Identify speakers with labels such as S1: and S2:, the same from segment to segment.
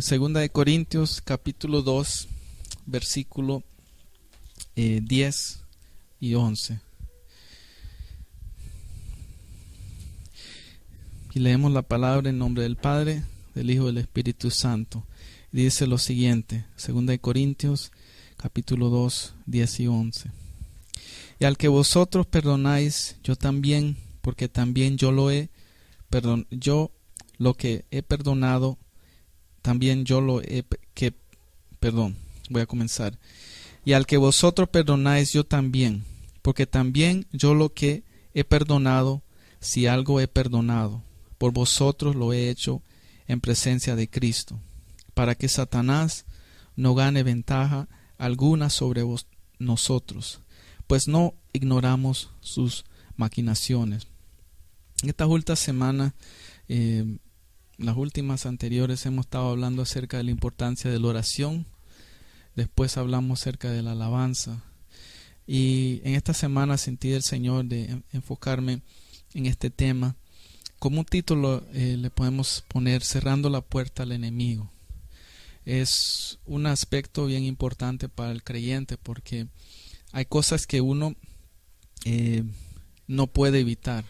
S1: Segunda de Corintios capítulo 2 versículo 10 y 11. Y leemos la palabra en nombre del Padre, del Hijo y del Espíritu Santo. Y dice lo siguiente, Segunda de Corintios capítulo 2, 10 y 11. Y al que vosotros perdonáis, yo también, porque también yo lo que he perdonado, también yo lo he voy a comenzar. Y al que vosotros perdonáis, yo también, porque también yo lo que he perdonado, si algo he perdonado, por vosotros lo he hecho en presencia de Cristo, para que Satanás no gane ventaja alguna sobre nosotros, pues no ignoramos sus maquinaciones. En estas últimas semanas, las últimas anteriores, hemos estado hablando acerca de la importancia de la oración. Después hablamos acerca de la alabanza. Y en esta semana sentí del Señor de enfocarme en este tema. Como un título le podemos poner Cerrando la puerta al enemigo. Es un aspecto bien importante para el creyente porque hay cosas que uno no puede evitar.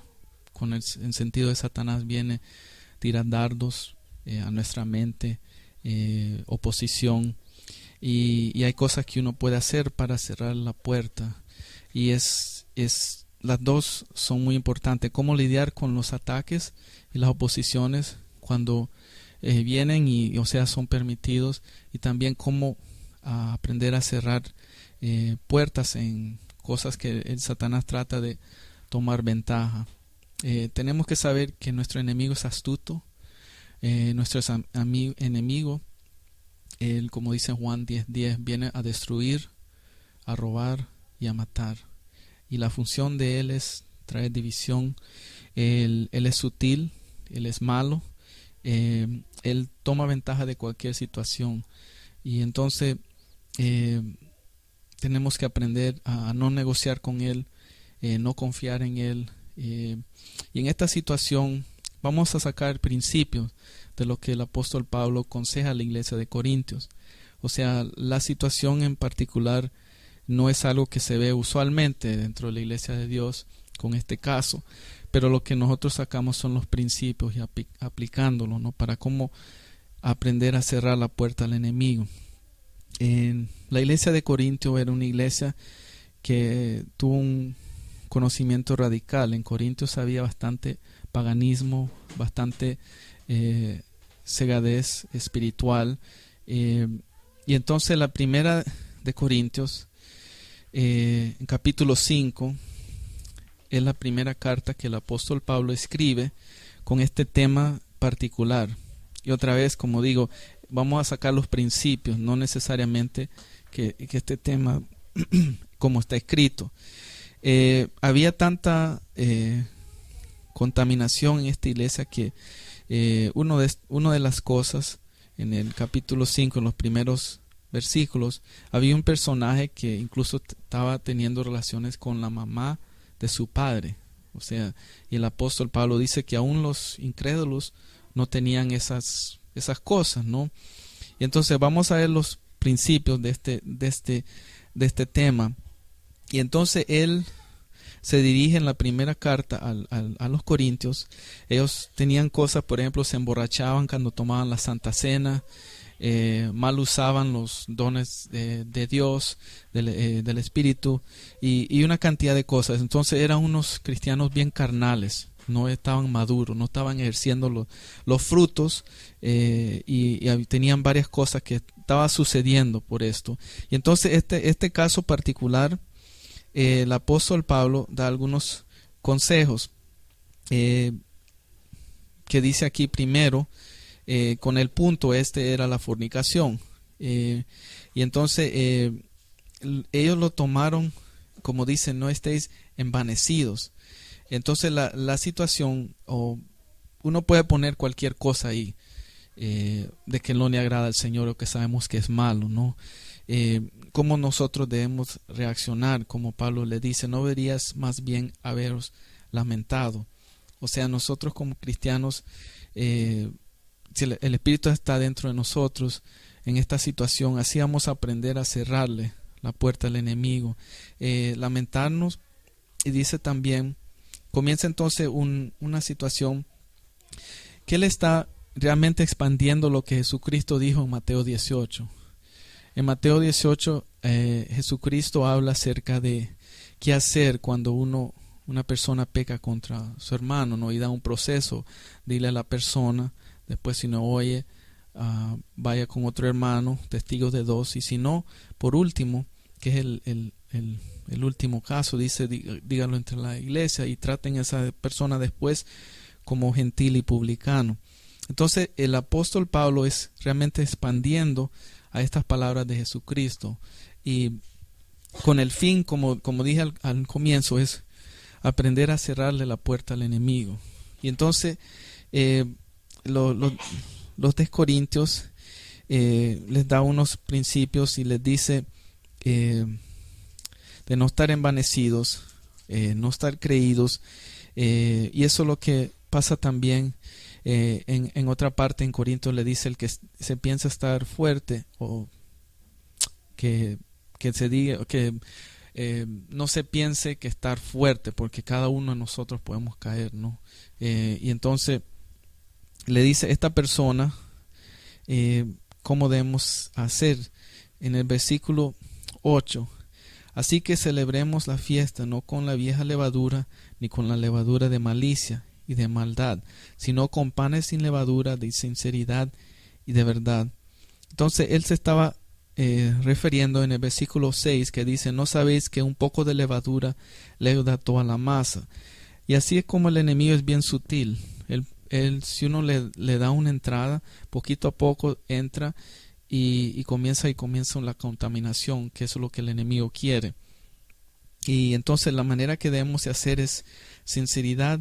S1: Con el sentido de Satanás viene tirar dardos a nuestra mente, oposición, y hay cosas que uno puede hacer para cerrar la puerta, y las dos son muy importantes. Cómo lidiar con los ataques y las oposiciones cuando vienen y son permitidos, y también cómo aprender a cerrar puertas en cosas que el Satanás trata de tomar ventaja. Tenemos que saber que nuestro enemigo es astuto. Nuestro enemigo, él, como dice Juan 10:10, viene a destruir, a robar y a matar. Y la función de él es traer división. Él es sutil, él es malo. Él toma ventaja de cualquier situación. Y entonces tenemos que aprender a no negociar con él, no confiar en él. Y en esta situación vamos a sacar principios de lo que el apóstol Pablo aconseja a la iglesia de Corintios. O sea, la situación en particular no es algo que se ve usualmente dentro de la iglesia de Dios con este caso, pero lo que nosotros sacamos son los principios y aplicándolos, ¿no? Para cómo aprender a cerrar la puerta al enemigo. La iglesia de Corintios era una iglesia que tuvo un conocimiento radical. En Corintios había bastante paganismo, bastante cegadez espiritual, y entonces la primera de Corintios, en capítulo 5, es la primera carta que el apóstol Pablo escribe con este tema particular. Y otra vez, como digo, vamos a sacar los principios, no necesariamente que este tema como está escrito. Había tanta contaminación en esta iglesia que una de las cosas en el capítulo 5, en los primeros versículos, había un personaje que incluso estaba teniendo relaciones con la mamá de su padre. O sea, y el apóstol Pablo dice que aún los incrédulos no tenían esas cosas, ¿no? Y entonces vamos a ver los principios de este tema. Y entonces él se dirige en la primera carta a los corintios. Ellos tenían cosas, por ejemplo, se emborrachaban cuando tomaban la Santa Cena, mal usaban los dones de Dios, del Espíritu, y una cantidad de cosas. Entonces eran unos cristianos bien carnales, no estaban maduros, no estaban ejerciendo los frutos, y tenían varias cosas que estaban sucediendo por esto. Y entonces este caso particular, el apóstol Pablo da algunos consejos que dice aquí primero, con el punto era la fornicación. Y entonces ellos lo tomaron, como dicen, no estéis envanecidos. Entonces la situación, uno puede poner cualquier cosa ahí, de que no le agrada al Señor o que sabemos que es malo, ¿no? Cómo nosotros debemos reaccionar, como Pablo le dice, no deberías más bien haberos lamentado. O sea, nosotros como cristianos si el Espíritu está dentro de nosotros, en esta situación, así vamos a aprender a cerrarle la puerta al enemigo. Lamentarnos, y dice también, comienza entonces una situación que él está realmente expandiendo lo que Jesucristo dijo en Mateo 18. En Mateo 18, Jesucristo habla acerca de qué hacer cuando una persona peca contra su hermano, ¿no? Y da un proceso, dile a la persona, después si no oye, vaya con otro hermano, testigos de 2, y si no, por último, que es el último caso, dice, díganlo entre la iglesia y traten a esa persona después como gentil y publicano. Entonces el apóstol Pablo es realmente expandiendo a estas palabras de Jesucristo, y con el fin, como dije al comienzo, es aprender a cerrarle la puerta al enemigo. Y entonces los de Corintios les da unos principios y les dice de no estar envanecidos, no estar creídos, y eso es lo que pasa también en otra parte. En Corintios le dice el que se piensa estar fuerte, o que se diga que no se piense que estar fuerte, porque cada uno de nosotros podemos caer, ¿no? Y entonces le dice esta persona cómo debemos hacer. En el versículo 8, así que celebremos la fiesta no con la vieja levadura, ni con la levadura de malicia y de maldad, sino con panes sin levadura, de sinceridad y de verdad. Entonces él se estaba refiriendo en el versículo 6, que dice, no sabéis que un poco de levadura leuda toda la masa. Y así es como el enemigo es bien sutil. Si uno le da una entrada, poquito a poco entra y comienza la contaminación, que eso es lo que el enemigo quiere. Y entonces la manera que debemos hacer es sinceridad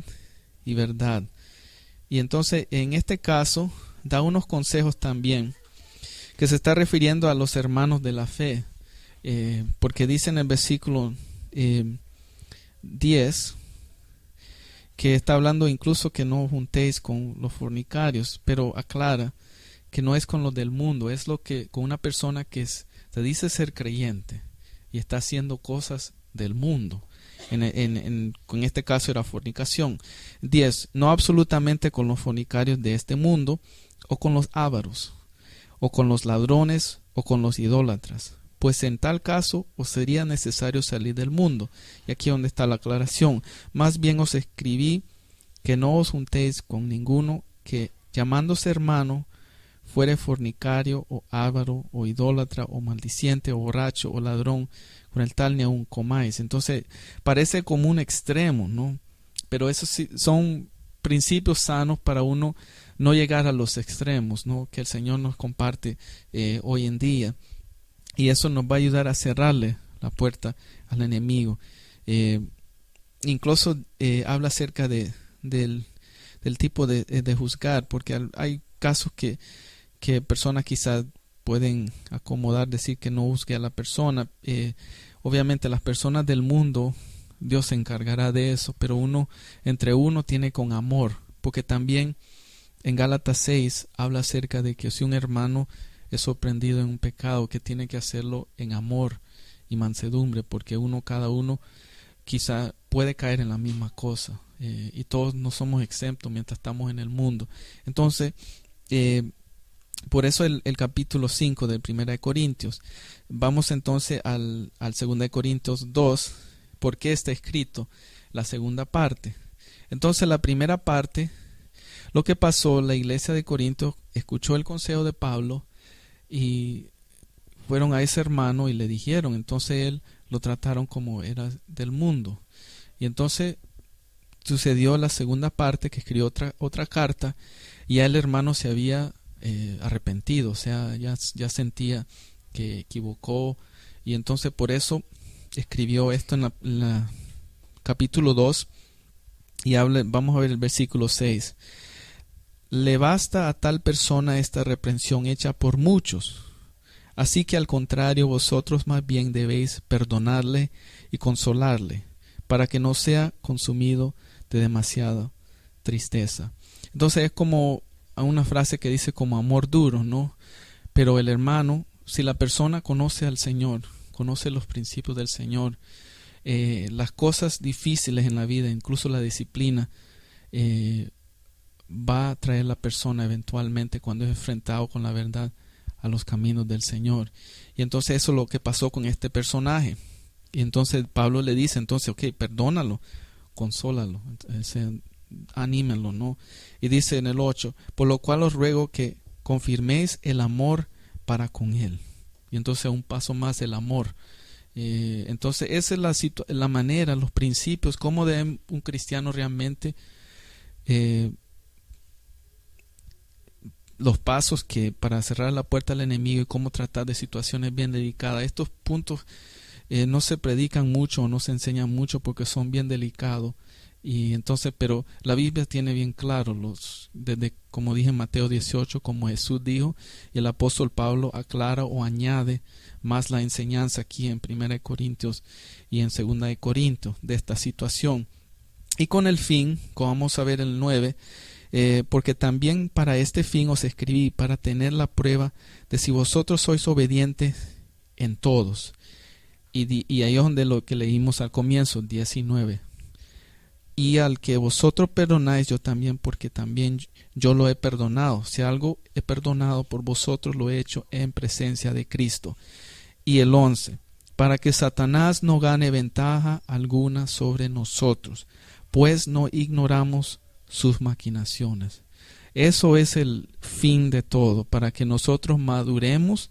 S1: y verdad. Y entonces en este caso da unos consejos también, que se está refiriendo a los hermanos de la fe, porque dice en el versículo 10 que está hablando incluso que no juntéis con los fornicarios, pero aclara que no es con los del mundo, es con una persona que se dice ser creyente y está haciendo cosas del mundo. En este caso era fornicación. 10. No absolutamente con los fornicarios de este mundo, o con los ávaros, o con los ladrones, o con los idólatras, pues en tal caso os sería necesario salir del mundo. Y aquí donde está la aclaración. Más bien os escribí que no os juntéis con ninguno que, llamándose hermano, fuere fornicario, o ávaro, o idólatra, o maldiciente, o borracho, o ladrón, con el tal ni aun comáis. Entonces parece como un extremo, ¿no? Pero esos sí son principios sanos para uno no llegar a los extremos, ¿no? Que el Señor nos comparte hoy en día. Y eso nos va a ayudar a cerrarle la puerta al enemigo. Incluso habla acerca del tipo de juzgar, porque hay casos que personas quizás pueden acomodar, decir que no juzgue a la persona. Obviamente las personas del mundo, Dios se encargará de eso, pero entre uno tiene con amor, porque también en Gálatas 6 habla acerca de que si un hermano es sorprendido en un pecado, que tiene que hacerlo en amor y mansedumbre, porque cada uno quizá puede caer en la misma cosa, y todos no somos exentos mientras estamos en el mundo. Entonces por eso el capítulo 5 del 1 de Corintios. Vamos entonces al 2 de Corintios 2, ¿por qué está escrito la segunda parte? Entonces la primera parte, lo que pasó, la iglesia de Corinto escuchó el consejo de Pablo y fueron a ese hermano y le dijeron, entonces él lo trataron como era del mundo. Y entonces sucedió la segunda parte, que escribió otra carta, y ya el hermano se había arrepentido, o sea, ya sentía que equivocó, y entonces por eso escribió esto en la capítulo 2, y vamos a ver el versículo 6. Le basta a tal persona esta reprensión hecha por muchos, así que al contrario vosotros más bien debéis perdonarle y consolarle, para que no sea consumido de demasiada tristeza. Entonces es como una frase que dice como amor duro, ¿no? Pero el hermano, si la persona conoce al Señor, conoce los principios del Señor, las cosas difíciles en la vida, incluso la disciplina, va a traer la persona eventualmente, cuando es enfrentado con la verdad, a los caminos del Señor. Y entonces eso es lo que pasó con este personaje. Y entonces Pablo le dice, entonces, ok, perdónalo, consólalo, anímenlo, ¿no? Y dice en el 8, por lo cual os ruego que confirméis el amor para con él. Y entonces un paso más, el amor. Entonces esa es la manera, los principios, cómo debe un cristiano realmente, los pasos que para cerrar la puerta al enemigo y cómo tratar de situaciones bien delicadas. Estos puntos no se predican mucho o no se enseñan mucho porque son bien delicados. Y entonces, pero la Biblia tiene bien claro desde, como dije en Mateo 18, como Jesús dijo, y el apóstol Pablo aclara o añade más la enseñanza aquí en 1 Corintios y en 2 Corintios de esta situación. Y con el fin, como vamos a ver en el 9, porque también para este fin os escribí, para tener la prueba de si vosotros sois obedientes en todos. Y ahí es donde lo que leímos al comienzo, 19. Y al que vosotros perdonáis, yo también, porque también yo lo he perdonado. Si algo he perdonado por vosotros, lo he hecho en presencia de Cristo. Y el 11, para que Satanás no gane ventaja alguna sobre nosotros, pues no ignoramos sus maquinaciones. Eso es el fin de todo, para que nosotros maduremos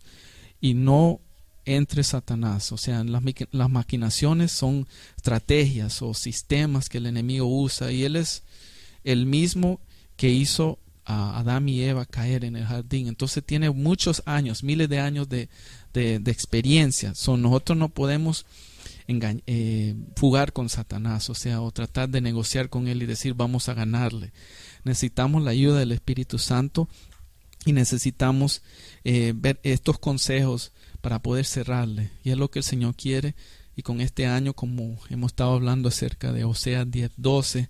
S1: y no entre Satanás. O sea, las maquinaciones son estrategias o sistemas que el enemigo usa, y él es el mismo que hizo a Adán y Eva caer en el jardín. Entonces tiene muchos años, miles de años de experiencia. Nosotros no podemos fugar con Satanás, o sea, o tratar de negociar con él y decir vamos a ganarle. Necesitamos la ayuda del Espíritu Santo y necesitamos ver estos consejos para poder cerrarle, y es lo que el Señor quiere. Y con este año, como hemos estado hablando acerca de Oseas 10:12,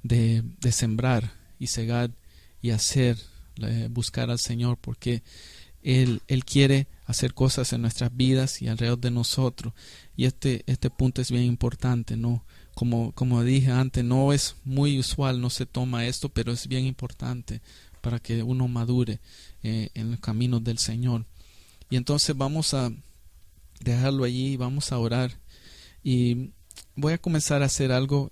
S1: de sembrar y cegar y hacer, buscar al Señor, porque Él quiere hacer cosas en nuestras vidas y alrededor de nosotros. Y este punto es bien importante, ¿no? Como dije antes, no es muy usual, no se toma esto, pero es bien importante para que uno madure en los caminos del Señor. Y entonces vamos a dejarlo allí, vamos a orar, y voy a comenzar a hacer algo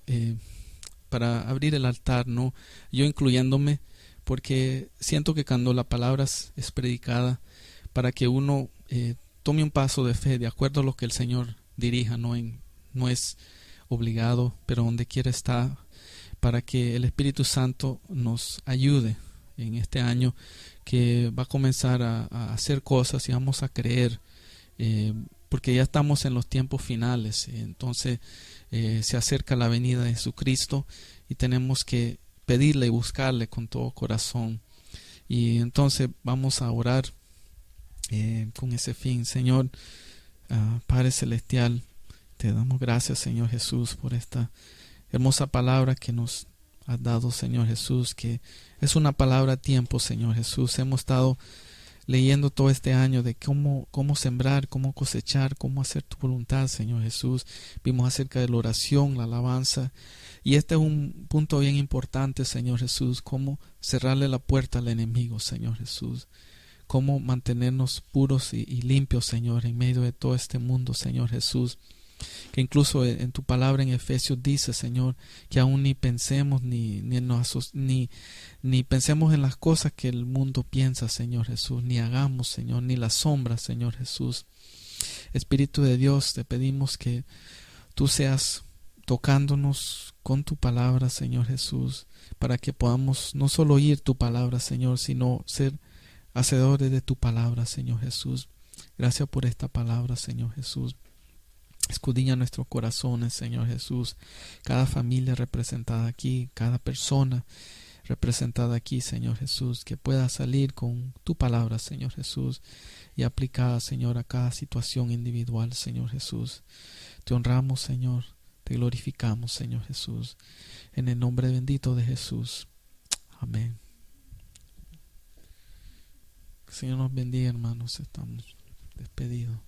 S1: para abrir el altar, ¿no? Yo incluyéndome, porque siento que cuando la palabra es predicada, para que uno tome un paso de fe de acuerdo a lo que el Señor dirija, no es obligado, pero donde quiera está, para que el Espíritu Santo nos ayude en este año que va a comenzar a hacer cosas, y vamos a creer, porque ya estamos en los tiempos finales. Entonces se acerca la venida de Jesucristo y tenemos que pedirle y buscarle con todo corazón. Y entonces vamos a orar con ese fin. Señor, Padre Celestial, te damos gracias, Señor Jesús, por esta hermosa palabra que nos has dado, Señor Jesús, que es una palabra a tiempo, Señor Jesús. Hemos estado leyendo todo este año de cómo sembrar, cómo cosechar, cómo hacer tu voluntad, Señor Jesús. Vimos acerca de la oración, la alabanza, y este es un punto bien importante, Señor Jesús, cómo cerrarle la puerta al enemigo, Señor Jesús. Cómo mantenernos puros y limpios, Señor, en medio de todo este mundo, Señor Jesús. Que incluso en tu palabra en Efesios dice, Señor, que aún ni pensemos ni pensemos en las cosas que el mundo piensa, Señor Jesús, ni hagamos, Señor, ni las sombras, Señor Jesús. Espíritu de Dios, te pedimos que tú seas tocándonos con tu palabra, Señor Jesús, para que podamos no solo oír tu palabra, Señor, sino ser hacedores de tu palabra, Señor Jesús. Gracias por esta palabra, Señor Jesús. Escudriña nuestros corazones, Señor Jesús. Cada familia representada aquí, cada persona representada aquí, Señor Jesús, que pueda salir con tu palabra, Señor Jesús, y aplicada, Señor, a cada situación individual, Señor Jesús. Te honramos, Señor, te glorificamos, Señor Jesús, en el nombre bendito de Jesús. Amén. Que el Señor nos bendiga, hermanos. Estamos despedidos.